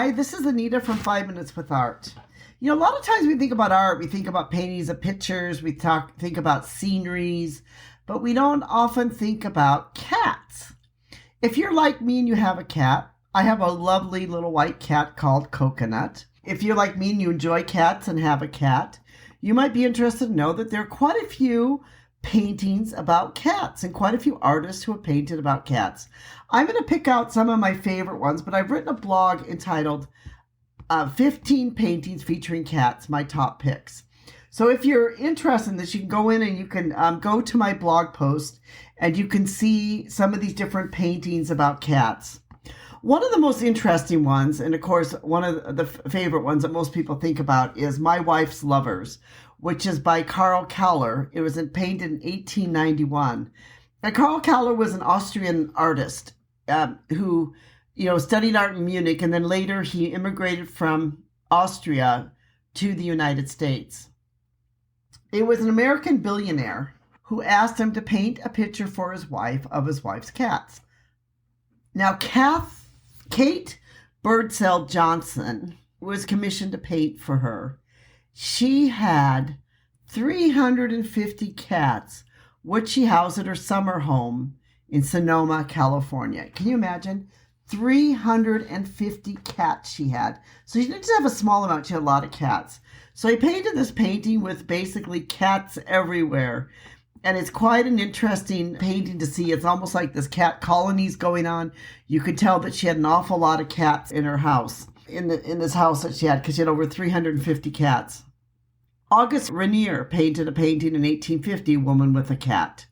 Hi, this is Anita from 5 Minutes with Art. You know, a lot of times we think about art, we think about paintings of pictures, think about sceneries, but we don't often think about cats. If you're like me and you have a cat, I have a lovely little white cat called Coconut. If you're like me and you enjoy cats and have a cat, you might be interested to know that there are quite a few paintings about cats and quite a few artists who have painted about cats. I'm going to pick out some of my favorite ones, but I've written a blog entitled 15 Paintings Featuring Cats, My Top Picks. So if you're interested in this, you can go in and you can go to my blog post and you can see some of these different paintings about cats. One of the most interesting ones, and of course, one of the favorite ones that most people think about is My Wife's Lovers, which is by Carl Kahler. It was painted in 1891. And Carl Kahler was an Austrian artist who, studied art in Munich, and then later he immigrated from Austria to the United States. It was an American billionaire who asked him to paint a picture for his wife of his wife's cats. Now, Kate Birdsell Johnson was commissioned to paint for her. She had 350 cats, which she housed at her summer home in Sonoma, California. Can you imagine? 350 cats she had. So she didn't just have a small amount, she had a lot of cats. So he painted this painting with basically cats everywhere. And it's quite an interesting painting to see. It's almost like this cat colonies going on. You could tell that she had an awful lot of cats in her house, in this house that she had, because she had over 350 cats. Auguste Renoir painted a painting in 1850, Woman with a Cat,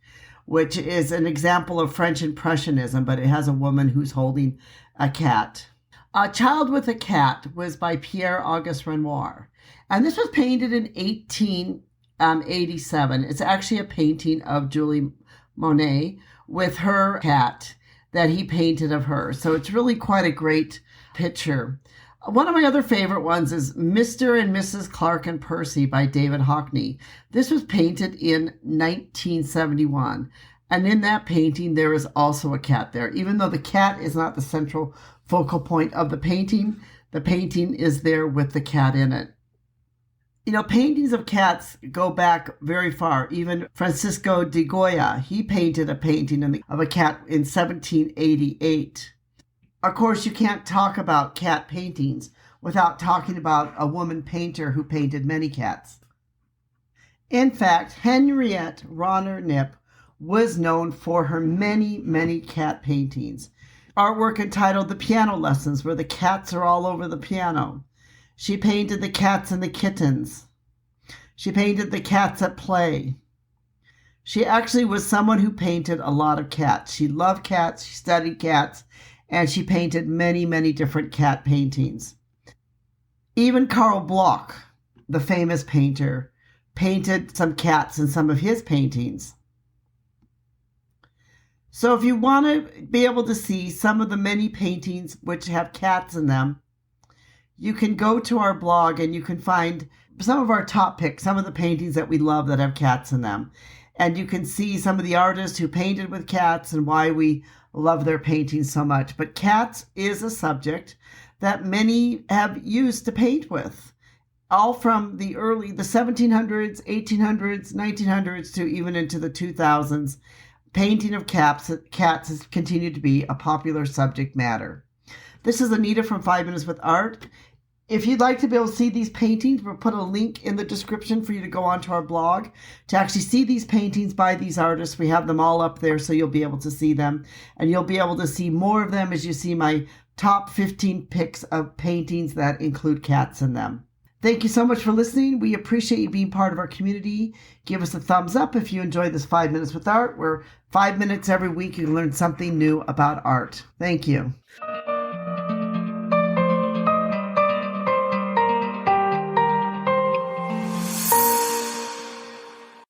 which is an example of French Impressionism, but it has a woman who's holding a cat. A Child with a Cat was by Pierre-Auguste Renoir, and this was painted in 1887. It's actually a painting of Julie Monet with her cat that he painted of her. So it's really quite a great picture. One of my other favorite ones is Mr. and Mrs. Clark and Percy by David Hockney. This was painted in 1971. And in that painting, there is also a cat there. Even though the cat is not the central focal point of the painting is there with the cat in it. Paintings of cats go back very far. Even Francisco de Goya, he painted a painting of a cat in 1788. Of course, you can't talk about cat paintings without talking about a woman painter who painted many cats. In fact, Henriette Ronner Knipp was known for her many, many cat paintings. Artwork entitled The Piano Lessons, where the cats are all over the piano. She painted the cats and the kittens. She painted the cats at play. She actually was someone who painted a lot of cats. She loved cats, she studied cats, and she painted many, many different cat paintings. Even Carl Bloch, the famous painter, painted some cats in some of his paintings. So if you want to be able to see some of the many paintings which have cats in them, you can go to our blog and you can find some of our top picks, some of the paintings that we love that have cats in them. And you can see some of the artists who painted with cats and why we love their paintings so much. But cats is a subject that many have used to paint with, all from the 1700s, 1800s, 1900s to even into the 2000s. Painting of cats has continued to be a popular subject matter. This is Anita from 5 Minutes with Art. If you'd like to be able to see these paintings, we'll put a link in the description for you to go onto our blog to actually see these paintings by these artists. We have them all up there, so you'll be able to see them. And you'll be able to see more of them as you see my top 15 picks of paintings that include cats in them. Thank you so much for listening. We appreciate you being part of our community. Give us a thumbs up if you enjoyed this 5 Minutes with Art, where 5 minutes every week you can learn something new about art. Thank you.